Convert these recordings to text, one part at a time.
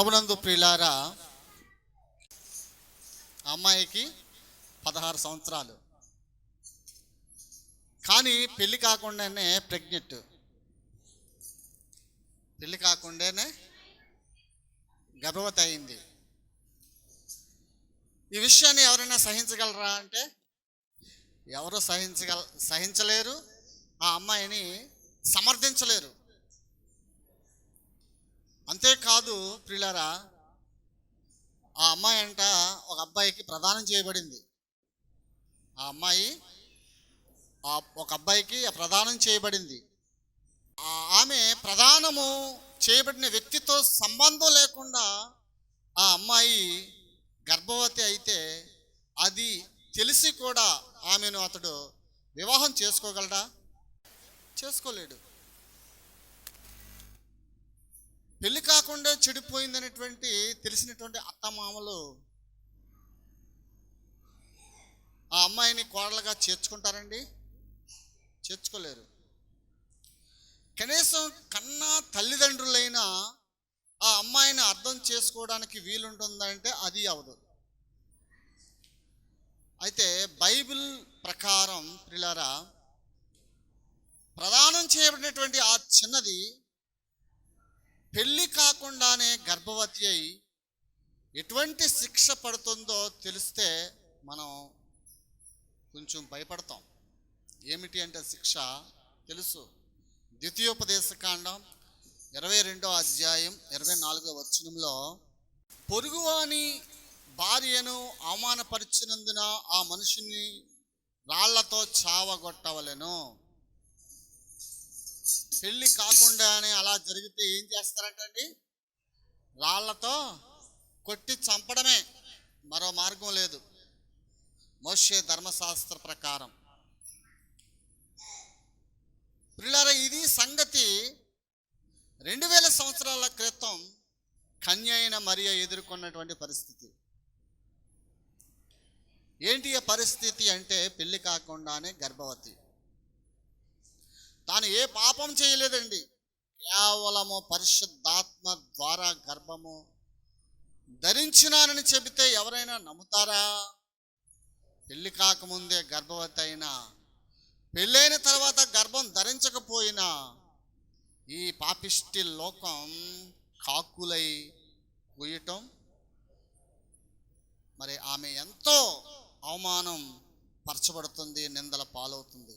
ప్రభునందు ప్రియులారా, అమ్మాయికి 16 సంవత్సరాలు, కానీ పెళ్ళి కాకుండానే ప్రెగ్నెంట్. పెళ్ళి కాకుండానే గర్భవతి అయింది. ఈ విషయాన్ని ఎవరైనా సహించగలరా అంటే ఎవరు సహించలేరు. ఆ అమ్మాయిని సమర్థించలేరు. అంతేకాదు ప్రియులారా, ఆ అమ్మాయి అంట ఒక అబ్బాయికి ప్రదానం చేయబడింది. ఆ అమ్మాయి ఒక అబ్బాయికి ప్రదానం చేయబడింది. ఆమె ప్రదానము చేయబడిన వ్యక్తితో సంబంధం లేకుండా ఆ అమ్మాయి గర్భవతి అయితే అది తెలిసి కూడా ఆమెను అతడు వివాహం చేసుకోగలడా? చేసుకోలేడు. పెళ్లి కాకుండా చెడిపోయిందనేటువంటి తెలిసినటువంటి అత్తమామలు ఆ అమ్మాయిని కోడలుగా చేర్చుకుంటారండి? చేర్చుకోలేరు. కనీసం కన్నా తల్లిదండ్రులైనా ఆ అమ్మాయిని అర్థం చేసుకోవడానికి వీలుంటుందంటే అది అవదు. అయితే బైబిల్ ప్రకారం ప్రియులారా, ప్రదానం చేయబడినటువంటి ఆ చిన్నది పెళ్ళి కాకుండానే గర్భవతి అయి ఎటువంటి శిక్ష పడుతుందో తెలిస్తే మనం కొంచెం భయపడతాం. ఏమిటి అంటే శిక్ష తెలుసు. ద్వితీయోపదేశకాండం 22వ అధ్యాయం 24వ వచనంలో, పొరుగువాని భార్యను అవమానపరిచినందున ఆ మనుషుని రాళ్లతో చావగొట్టవలెను. పెళ్ళి కాకుండానే అలా జరిగితే ఏం చేస్తారంటండి? రాళ్లతో కొట్టి చంపడమే, మరో మార్గం లేదు మోషే ధర్మశాస్త్ర ప్రకారం. ప్రియులారా, ఇది సంగతి 2000 సంవత్సరాల క్రితం కన్య అయిన మరియ ఎదుర్కొన్నటువంటి పరిస్థితి. ఏంటి ఆ పరిస్థితి అంటే పెళ్లి కాకుండానే గర్భవతి. తాను ఏ పాపం చేయలేదండి, కేవలము పరిశుద్ధాత్మ ద్వారా గర్భము ధరించినానని చెబితే ఎవరైనా నమ్ముతారా? పెళ్లి కాకముందే గర్భవతి అయినా, పెళ్ళైన తర్వాత గర్భం ధరించకపోయినా ఈ పాపిష్టి లోకం కాకులై కూయటం, మరి ఆమె ఎంతో అవమానం పరచబడుతుంది, నిందల పాలవుతుంది.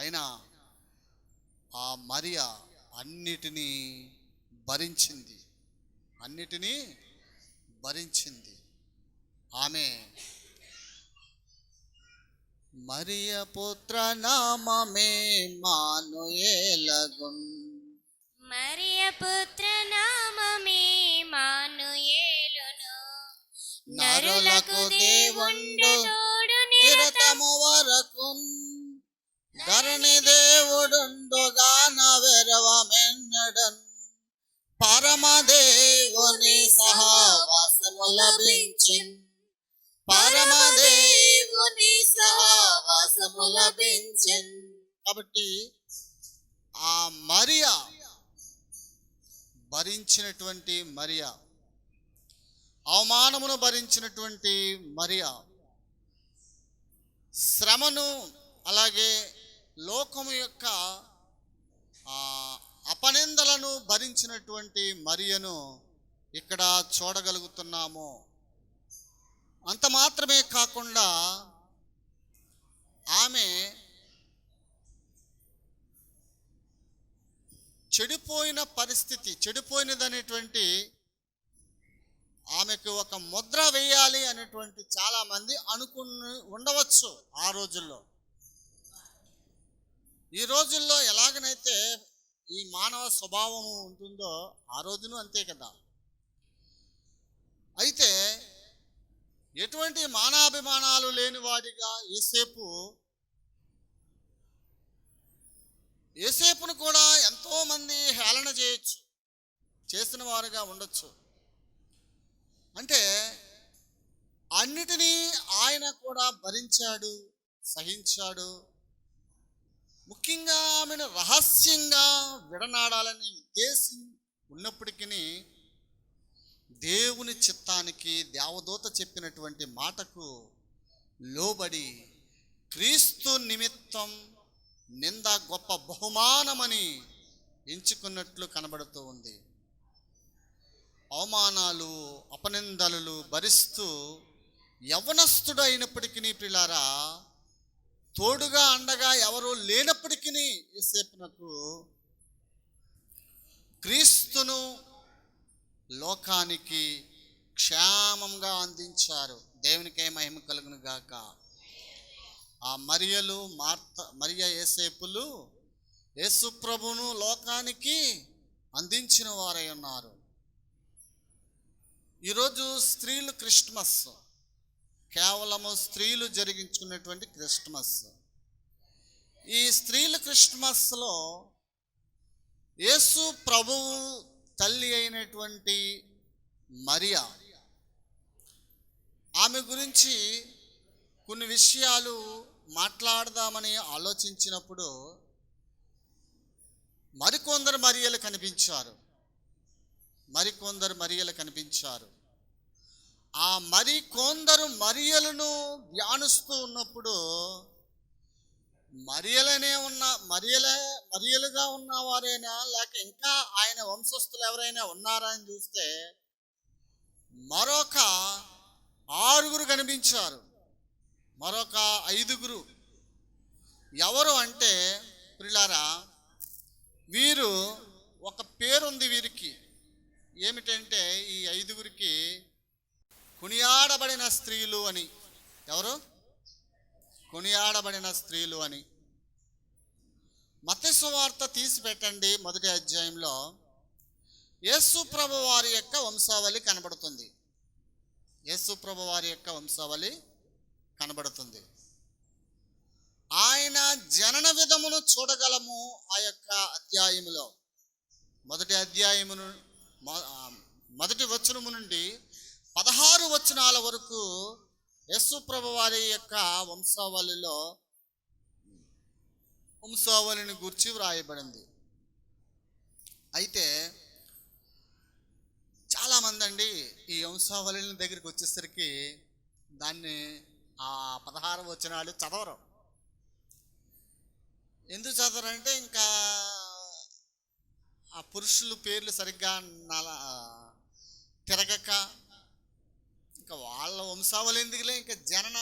అయినా ఆ మరియ అన్నిటినీ భరించింది. ఆమె మరియ పుత్ర నామమే మానుయేలగున్. మరియ పుత్ర నామమే మానుయేలును. నరులకు దేవుండు తోడు నిరతము వరకు ధరణి దేవుడుండుగాన వెరవమెన్నడన్. పరమదేవుని సహవాసము లభించిన్. పరమదేవుని సహవాసము లభించిన్. కాబట్టి ఆ మరియ భరించినటువంటి మరియ, అవమానమును భరించినటువంటి మరియ, శ్రమను అలాగే లోకము యొక్క అపనిందలను భరించినటువంటి మరియను ఇక్కడ చూడగలుగుతున్నాము. అంత మాత్రమే కాకుండా ఆమె చెడిపోయిన పరిస్థితి, చెడిపోయినదనేటువంటి ఆమెకు ఒక ముద్ర వేయాలి అనేటువంటి చాలామంది అనుకుని ఉండవచ్చు ఆ రోజుల్లో. ఈ రోజుల్లో ఎలాగనైతే ఈ మానవ స్వభావం ఉంటుందో ఆ రోజును అంతే కదా. అయితే ఎటువంటి మానాభిమానాలు లేనివాడిగా యేసేపును కూడా ఎంతోమంది హేళన చేయొచ్చు, చేసిన వారుగా ఉండొచ్చు. అంటే అన్నిటినీ ఆయన కూడా భరించాడు, సహించాడు. ముఖ్యంగా ఆమెను రహస్యంగా విడనాడాలని ఉద్దేశం ఉన్నప్పటికీ దేవుని చిత్తానికి దేవదూత చెప్పినటువంటి మాటకు లోబడి క్రీస్తు నిమిత్తం నింద గొప్ప బహుమానమని ఎంచుకున్నట్లు కనబడుతూ ఉంది. అవమానాలు అపనిందలు భరిస్తూ యవనస్తుడు అయినప్పటికీ ప్రియులారా, తోడుగా అండగా ఎవరు లేనప్పటికీ యేసేపునకు క్రీస్తును లోకానికి క్షేమంగా అందించారు. దేవునికే మహిమ కలుగును గాక. ఆ మరియ యేసేపులు యేసు ప్రభువును లోకానికి అందించిన వారై ఉన్నారు. ఈరోజు స్త్రీలు క్రిస్మస్, కేవలము స్త్రీలు జరిగించుకున్నటువంటి క్రిస్మస్. ఈ స్త్రీల క్రిస్మస్లో యేసు ప్రభువు తల్లి అయినటువంటి మరియా, ఆమె గురించి కొన్ని విషయాలు మాట్లాడదామని ఆలోచించినప్పుడు మరికొందరు మరియలు కనిపించారు. ఆ మరికొందరు మరియలను ధ్యానిస్తూ ఉన్నప్పుడు మరియలుగా ఉన్నవారైనా లేక ఇంకా ఆయన వంశస్థులు ఎవరైనా ఉన్నారా అని చూస్తే మరొక 6 కనిపించారు. మరొక 5 ఎవరు అంటే ప్రియులారా, వీరు ఒక పేరుంది వీరికి. ఏమిటంటే ఈ 5 కొనియాడబడిన స్త్రీలు అని. ఎవరు? కొనియాడబడిన స్త్రీలు అని. మత్తయి సువార్త తీసి పెట్టండి, 1వ అధ్యాయంలో యేసు ప్రభు వారి యొక్క వంశావళి కనబడుతుంది. ఆయన జనన విధమును చూడగలము. ఆ యొక్క అధ్యాయములో 1వ అధ్యాయమును 1వ వచనము నుండి 16 వచనాల వరకు యేసు ప్రభు వారి యొక్క వంశావళిని గూర్చి వ్రాయబడింది. అయితే చాలామంది అండి ఈ వంశావళిని దగ్గరికి వచ్చేసరికి దాన్ని ఆ 16 వచనాలు చదవరు. ఎందుకు చదవరంటే ఇంకా ఆ పురుషుల పేర్లు సరిగ్గా తిరగక ఇంకా వాళ్ళ వంశావళి ఎందుకులే, ఇంకా జనన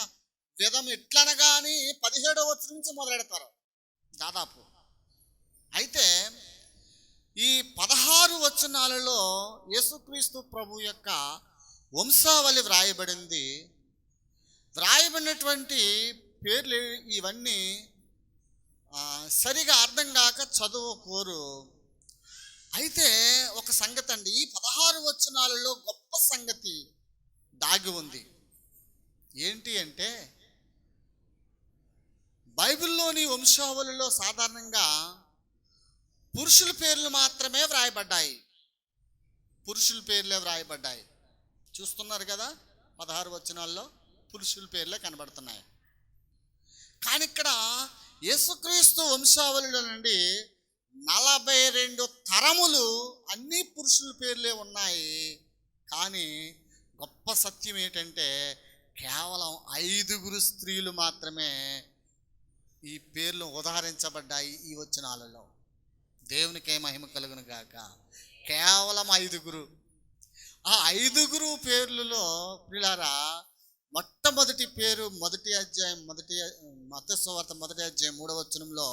విధం ఎట్లనగా అని 17వ వచనం నుంచి మొదలెడతారు దాదాపు. అయితే ఈ 16 వచనాలలో యేసుక్రీస్తు ప్రభు యొక్క వంశావళి వ్రాయబడినటువంటి పేర్లు ఇవన్నీ సరిగా అర్థం కాక చదువుకోరు. అయితే ఒక సంగతి అండి, ఈ 16 వచనాలలో గొప్ప సంగతి దాగి ఉంది. ఏంటి అంటే బైబిల్లోని వంశావళిలో సాధారణంగా పురుషుల పేర్లు మాత్రమే వ్రాయబడ్డాయి. చూస్తున్నారు కదా, 16 వచనాల్లో పురుషుల పేర్లే కనబడుతున్నాయి. కానీ ఇక్కడ యేసుక్రీస్తు వంశావళిలో నుండి 42 తరములు అన్ని పురుషుల పేర్లే ఉన్నాయి. కానీ గొప్ప సత్యం ఏంటంటే కేవలం 5 స్త్రీలు మాత్రమే ఈ పేర్లు ఉదహరించబడ్డాయి ఈ వచనాలలో. దేవునికే మహిమ కలుగును గాక. కేవలం 5. ఆ 5 పేర్లలో ప్రియులారా, మొట్టమొదటి పేరు మత్తయి సువార్త 1వ అధ్యాయం 3వ వచనంలో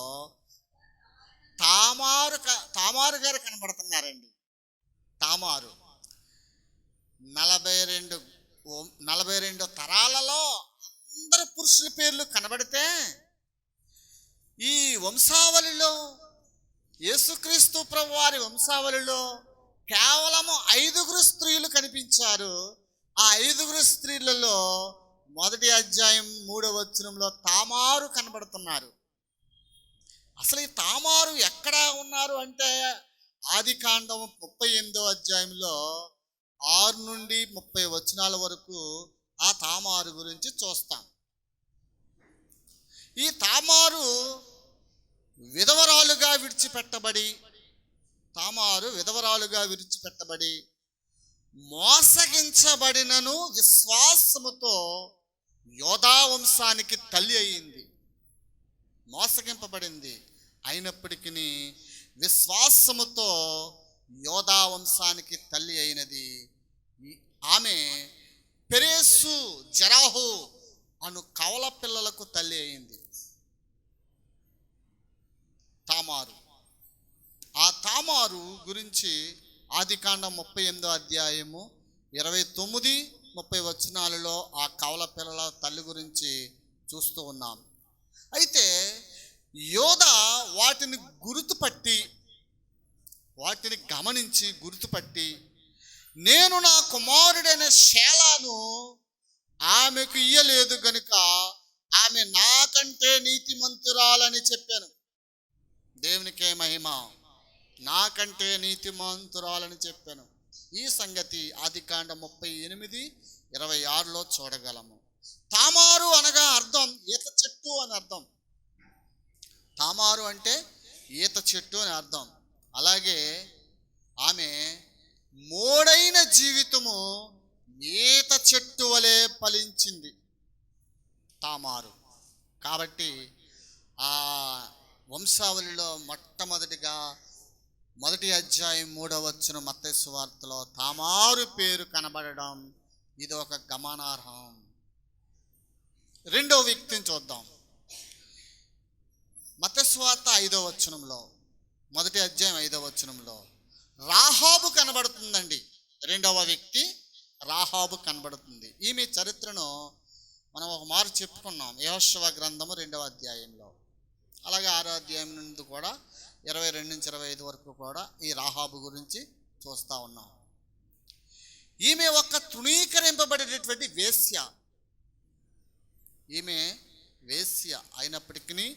తామారు గారు కనబడుతున్నారండి. తామారు 42 తరాలలో అందరు పురుషుల పేర్లు కనబడితే ఈ వంశావళిలో యేసుక్రీస్తు ప్రభు వారి వంశావళిలో కేవలము 5 స్త్రీలు కనిపించారు. ఆ 5 స్త్రీలలో 1వ అధ్యాయం 3వ వచనంలో తామారు కనబడుతున్నారు. అసలు ఈ తామారు ఎక్కడ ఉన్నారు అంటే ఆదికాండం 38వ అధ్యాయంలో 6 నుండి 30 వచనాల వరకు ఆ తామారు గురించి చూస్తాం. ఈ తామారు విధవరాలుగా విడిచిపెట్టబడి మోసగించబడినను విశ్వాసముతో యోధా వంశానికి తల్లి అయింది. మోసగింపబడింది అయినప్పటికీ విశ్వాసముతో యోధా వంశానికి తల్లి అయినది. ఆమె పెరేసు జరాహు అను కవల పిల్లలకు తల్లి అయింది. తామారు. ఆ తామారు గురించి ఆదికాండం 38వ అధ్యాయము 29-30 వచనాలలో ఆ కవల పిల్లల తల్లి గురించి చూస్తూ ఉన్నాం. అయితే యోధా వాటిని గుర్తుపట్టి, వాటిని గమనించి గుర్తుపట్టి, నేను నా కుమారుడైన షేలాను ఆమెకు ఇయ్యలేదు గనుక ఆమె నాకంటే నీతిమంతురాలని చెప్పాను. దేవునికే మహిమ. నాకంటే నీతిమంతురాలని చెప్పాను. ఈ సంగతి ఆదికాండం 38:26లో చూడగలము. తామారు అనగా అర్థం ఈత చెట్టు అని అర్థం. తామారు అంటే ఈత చెట్టు అని అర్థం. అలాగే ఆమె మోడైన జీవితము ఈత చెట్టు వలె ఫలించింది తామారు. కాబట్టి ఆ వంశావళిలో మొట్టమొదటిగా 1వ అధ్యాయం 3వ వచనం మత్తయి సువార్తలో తామారు పేరు కనబడడం ఇది ఒక గమనార్హం. రెండవ వ్యక్తిని చూద్దాం. మత్తయి సువార్త 5వ వచనంలో, 1వ అధ్యాయం 5వ వచనంలో రాహాబు కనబడుతుందండి. రెండవ వ్యక్తి రాహాబు కనబడుతుంది. ఈమె చరిత్రను మనం ఒక మారు చెప్పుకున్నాం యెహోషువ గ్రంథము 2వ అధ్యాయంలో. అలాగే 6వ అధ్యాయం నుండి కూడా 22-25 వరకు కూడా ఈ రాహాబు గురించి చూస్తూ ఉన్నాం. ఈమె ఒక తృణీకరింపబడేటటువంటి వేశ్య. ఈమె వేశ్య అయినప్పటికీ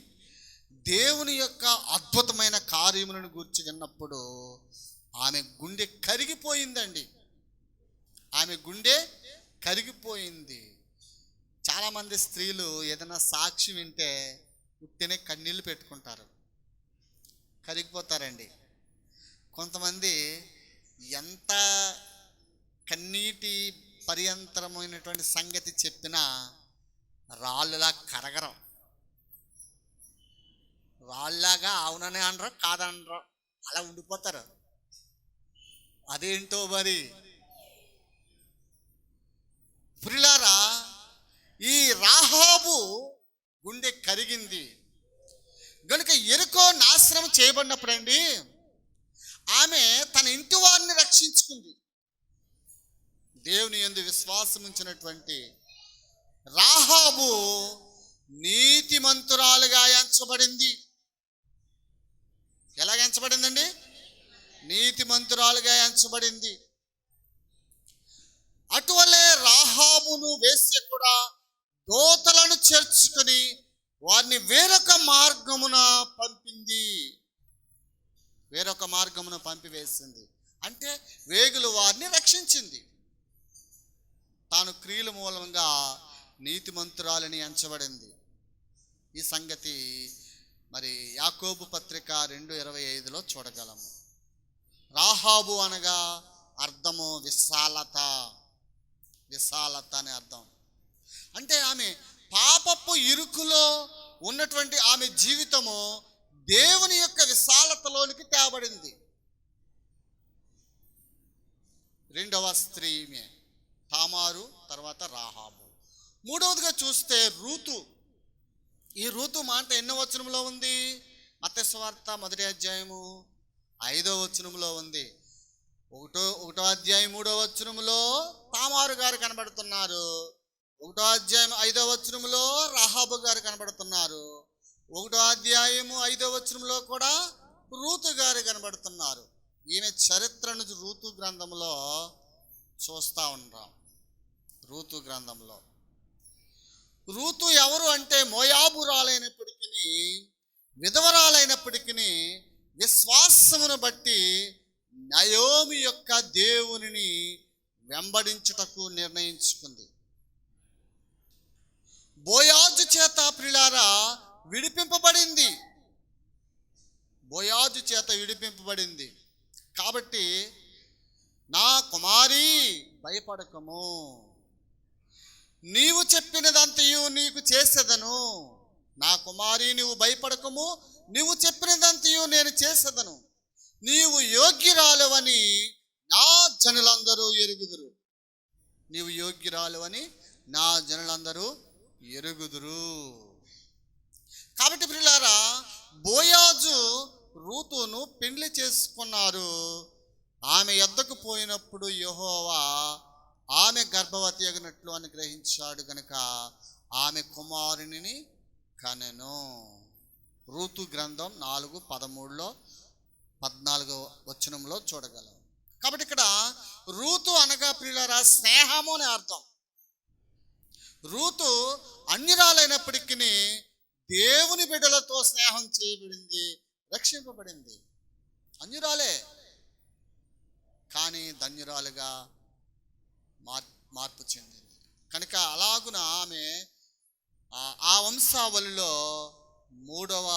దేవుని యొక్క అద్భుతమైన కార్యములను గురించి విన్నప్పుడు ఆమె గుండె కరిగిపోయిందండి. ఆమె గుండె కరిగిపోయింది. చాలామంది స్త్రీలు ఏదైనా సాక్షి వింటే ఉట్టినే కన్నీళ్ళు పెట్టుకుంటారు, కరిగిపోతారండి. కొంతమంది ఎంత కన్నీటి పర్యంతరమైనటువంటి సంగతి చెప్పినా రాళ్ళులా కరగరం. రాళ్ళలాగా అవుననే అనరు, కాదనరు, అలా ఉండిపోతారు. అదేంటో మరి. ప్రియులారా, ఈ రాహాబు గుండె కరిగింది గనుక యెరికో నాశనం చేయబడినప్పుడండి ఆమె తన ఇంటి వారిని రక్షించుకుంది. దేవుని యందు విశ్వాసం ఉంచినటువంటి రాహాబు నీతిమంతురాలుగా ఎంచబడింది. ఎలా ఎంచబడిందండి? నీతిమంతురాలుగా ఎంచబడింది. అటువలే రాహాబును వేశ్య కూడా దోతలను చేర్చుకుని వారిని వేరొక మార్గమున పంపింది. వేరొక మార్గమున పంపివేసింది. అంటే వేగులు వారిని రక్షించింది. తాను క్రియల మూలంగా నీతిమంతురాలని ఎంచబడింది. ఈ సంగతి మరి యాకోబు పత్రిక 2:25లో చూడగలము. రాహాబు అనగా అర్థము విశాలత. విశాలత అనే అర్థం. అంటే ఆమె పాపపు ఇరుకులో ఉన్నటువంటి ఆమె జీవితము దేవుని యొక్క విశాలతలోనికి తేబడింది. రెండవ స్త్రీ ఈమె తామారు, తర్వాత రాహాబు. మూడవదిగా చూస్తే రూతు. ఈ రూతు మాట ఎన్నో వచనంలో ఉంది? మత్తయి సువార్త 1వ అధ్యాయము 5వ వచనంలో ఉంది. 1వ అధ్యాయం 3వ వచనంలో తామారు గారు కనబడుతున్నారు. 1వ అధ్యాయం 5వ వచనంలో రాహాబు గారు కనబడుతున్నారు. 1వ అధ్యాయము 5వ వచనంలో కూడా రూతు గారు కనబడుతున్నారు. ఈమె చరిత్రను రూతు గ్రంథంలో చూస్తూ ఉన్నాం. రూతు గ్రంథంలో రూతు ఎవరు అంటే మోయాబురాలైనప్పటికీ, విధవరాలైనప్పటికీ విశ్వాసమును బట్టి నయోమి యొక్క దేవునిని వెంబడించుటకు నిర్ణయించుకుంది. బోయాజు చేత ప్రియులారా విడిపింపబడింది. బోయాజు చేత విడిపింపబడింది. కాబట్టి నా కుమారి భయపడకము, నీవు చెప్పినదంతయు నీకు చేసేదను. నా కుమారి నీవు భయపడకము, నీవు చెప్పినదంతయు నేను చేసేదను. నీవు యోగ్యురాలవని నా జనులందరూ ఎరుగుదురు. నీవు యోగ్యురాలవని నా జనులందరూ ఎరుగుదురు. కాబట్టి ప్రియులారా, బోయాజు రూతును పెండ్లి చేసుకున్నారు. ఆమె యొద్దకు పోయినప్పుడు యెహోవా ఆమె గర్భవతి అగినట్లు అని గ్రహించాడు గనుక ఆమె కుమారునిని కనెను. రూతు గ్రంథం 4:13 14 వచనంలో చూడగలం. కాబట్టి ఇక్కడ రూతు అనగా ప్రియులారా స్నేహము అని అర్థం. రూతు అన్యురాలైనప్పటికీ దేవుని బిడ్డలతో స్నేహం చేయబడింది, రక్షింపబడింది. అన్యురాలే కానీ ధన్యురాలుగా మార్పు చెందింది కనుక అలాగున ఆమె ఆ వంశావళిలో 3వ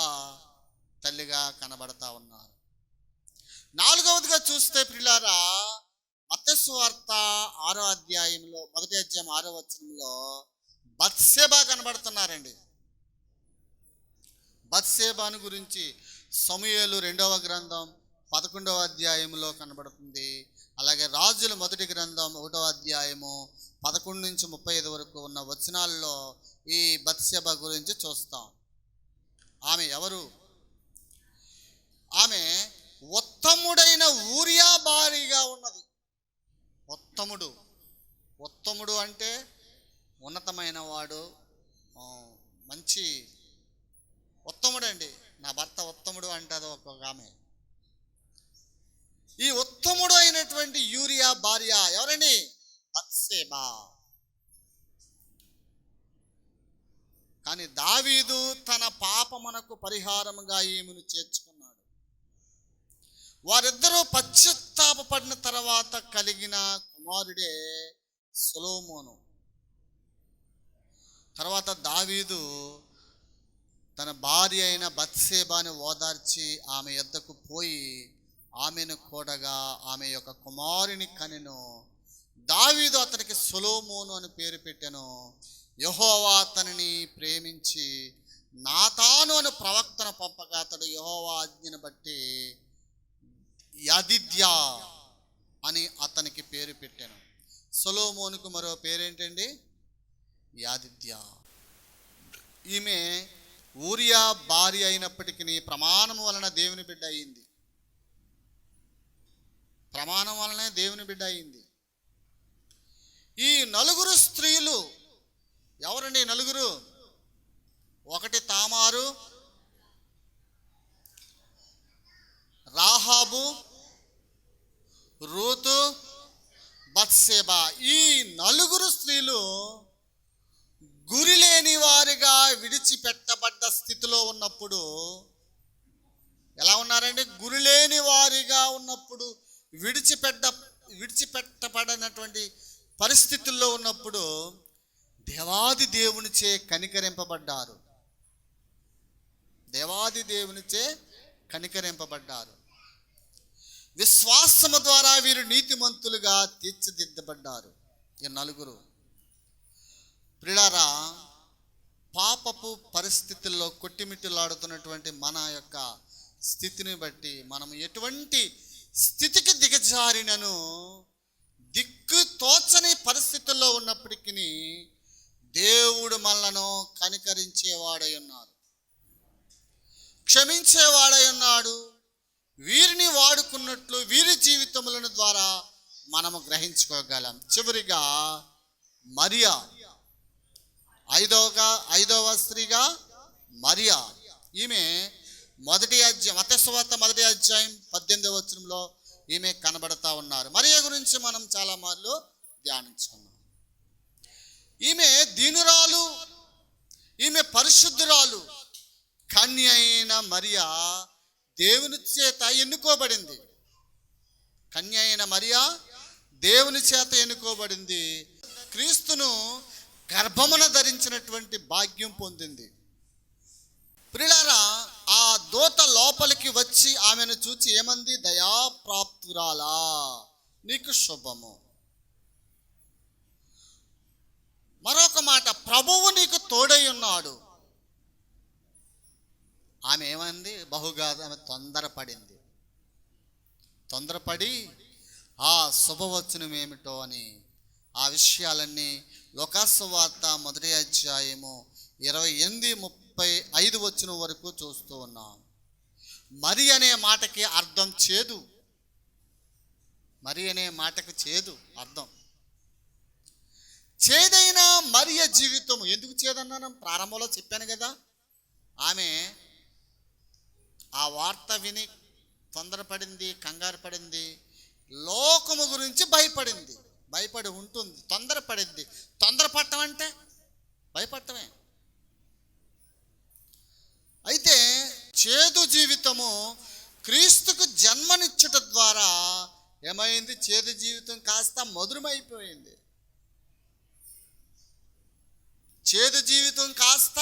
తల్లిగా కనబడతా ఉన్నారు. 4వదిగా చూస్తే ప్రియులారా, మత్తయి సువార్త 6వ అధ్యాయంలో 1వ అధ్యాయం 6వ వచనంలో బత్షెబ కనబడుతున్నారండి. బత్షెబాను గురించి సమూయేలు 2వ గ్రంథం 11వ అధ్యాయంలో కనబడుతుంది. అలాగే రాజుల 1వ గ్రంథం 1వ అధ్యాయము 11 నుంచి 35 వరకు ఉన్న వచనాల్లో ఈ బత్షెబ గురించి చూస్తాం. ఆమె ఎవరు? ఆమె ఉత్తముడైన ఊరియా భార్యగా ఉన్నది. ఉత్తముడు అంటే ఉన్నతమైన వాడు, మంచి ఉత్తముడు అండి. నా భర్త ఉత్తముడు అంటది ఒక్కొక్క ఆమె. ఈ ఉత్తముడు అయినటువంటి యూరియా భార్య ఎవరండి? బత్షెబ. కానీ దావీదు తన పాపమునకు పరిహారముగా ఈమెను చేర్చుకున్నాడు. వారిద్దరూ పశ్చాత్తాపపడిన తర్వాత కలిగిన కుమారుడే సొలొమోను. తర్వాత దావీదు తన భార్య అయిన బత్షెబాని ఓదార్చి ఆమె యొద్దకు పోయి ఆమెను కూడగా ఆమె యొక్క కుమారుని కనెను. దావీదు అతనికి సొలొమోను అని పేరు పెట్టెను. యెహోవా అతనిని ప్రేమించి నాతాను అను ప్రవక్తను పంపగా అతడు యెహోవా ఆజ్ఞను బట్టి యదిద్యా అని అతనికి పేరు పెట్టాను. సొలొమోనుకు మరో పేరేంటండి? యాదిద్యా. ఈమె ఊరియా భార్య అయినప్పటికీ ప్రమాణం వలన దేవుని బిడ్డ అయింది. ప్రమాణం వలనే దేవుని బిడ్డ అయింది. ఈ 4 స్త్రీలు ఎవరండి? 4. 1 తామారు, రాహాబు, రూతు, బత్షెబ. ఈ 4 స్త్రీలు గురిలేని వారిగా విడిచిపెట్టబడ్డ స్థితిలో ఉన్నప్పుడు ఎలా ఉన్నారండి? గురిలేని వారిగా ఉన్నప్పుడు, విడిచిపెట్టబడినటువంటి పరిస్థితుల్లో ఉన్నప్పుడు దేవాది దేవునిచే కనికరింపబడ్డారు. దేవాది దేవునిచే కనికరింపబడ్డారు. విశ్వాసము ద్వారా వీరు నీతిమంతులుగా తీర్చిదిద్దబడ్డారు. ఈ 4. ప్రియులారా, పాపపు పరిస్థితుల్లో కొట్టిమిట్టులాడుతున్నటువంటి మన యొక్క స్థితిని బట్టి మనం ఎటువంటి స్థితికి దిగజారినను దిక్కు తోచని పరిస్థితుల్లో ఉన్నప్పటికీ దేవుడు మనలను కనికరించేవాడై ఉన్నారు, క్షమించేవాడై ఉన్నాడు. వీరిని వాడుకున్నట్లు వీరి జీవితములను ద్వారా మనము గ్రహించుకోగలం. చివరిగా మరియా, 5వ స్త్రీగా మరియా. ఈమె మత్తయి సువార్త 1వ అధ్యాయం 18వ వచనంలో ఈమె కనబడతా ఉన్నారు. మరియా గురించి మనం చాలా మార్లు ధ్యానించుకున్నాం. ఈమె దీనురాలు, ఈమె పరిశుద్ధురాలు. కన్య అయిన మరియా దేవుని చేత ఎన్నుకోబడింది. కన్య అయిన మరియా దేవుని చేత ఎన్నుకోబడింది. క్రీస్తును గర్భమున ధరించినటువంటి భాగ్యం పొందింది. ప్రియులారా, ఆ దూత లోపలికి వచ్చి ఆమెను చూచి ఏమంది? దయాప్రాప్తురాలా, నీకు శుభము. మరొక మాట, ప్రభువు నీకు తోడై ఉన్నాడు. ఆమె ఏమంది? బహుగా ఆమె తొందరపడి ఆ శుభవచనం ఏమిటో అని ఆ విషయాలన్నీ లూకాసు వార్త 1వ అధ్యాయము 28-35 వచనం వరకు చూస్తూ ఉన్నాం. మరి అనే మాటకి అర్థం చేదు. మరి అనే మాటకు చేదు అర్థం. చేదైన మరియ జీవితం ఎందుకు చేదన్నాను? ప్రారంభంలో చెప్పాను కదా. ఆమె ఆ వార్త విని తొందరపడింది, కంగారు పడింది, లోకము గురించి భయపడి ఉంటుంది, తొందరపడింది. తొందరపడటం అంటే భయపడటమే. అయితే చేదు జీవితము క్రీస్తుకు జన్మనిచ్చుట ద్వారా ఏమైంది? చేదు జీవితం కాస్త మధురమైపోయింది. చేదు జీవితం కాస్త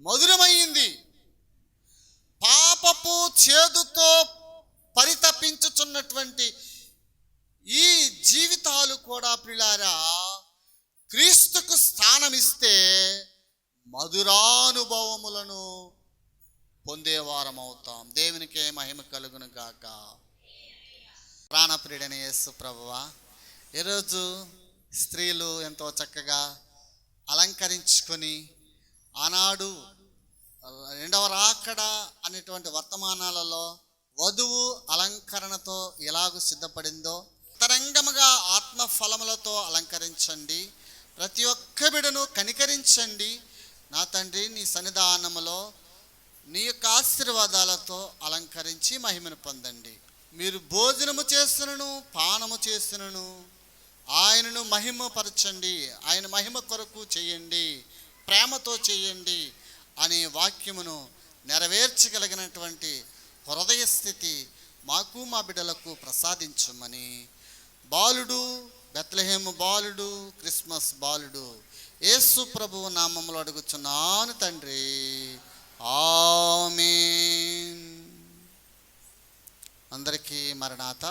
మధురమైంది. పాపపు చేదుతో పరితపించుచున్నటువంటి ఈ జీవితాలు కూడా ప్రియులారా క్రీస్తుకు స్థానమిస్తే మధురానుభవములను పొందేవారం అవుతాం. దేవునికే మహిమ కలుగును గాక. ప్రాణప్రియుడైన యేసు ప్రభువా, ఈరోజు స్త్రీలు ఎంతో చక్కగా అలంకరించుకొని ఆనాడు 2వ రాకడ అనేటువంటి వర్తమానాలలో వధువు అలంకరణతో ఎలాగూ సిద్ధపడిందో అంతరంగముగా ఆత్మ ఫలములతో అలంకరించండి. ప్రతి ఒక్క బిడ్డను కనికరించండి నా తండ్రి. నీ సన్నిధానములో నీ యొక్క ఆశీర్వాదాలతో అలంకరించి మహిమను పొందండి. మీరు భోజనము చేస్తునను పానము చేస్తునను ఆయనను మహిమపరచండి, ఆయన మహిమ కొరకు చేయండి, ప్రేమతో చేయండి అనే వాక్యమును నెరవేర్చగలిగినటువంటి హృదయ స్థితి మాకు మా బిడ్డలకు ప్రసాదించమని బాలుడు, బెత్లెహేము బాలుడు, క్రిస్మస్ బాలుడు యేసు ప్రభువు నామములో అడుగుచున్నాను తండ్రి. ఆమేన్. అందరికీ మరణాత.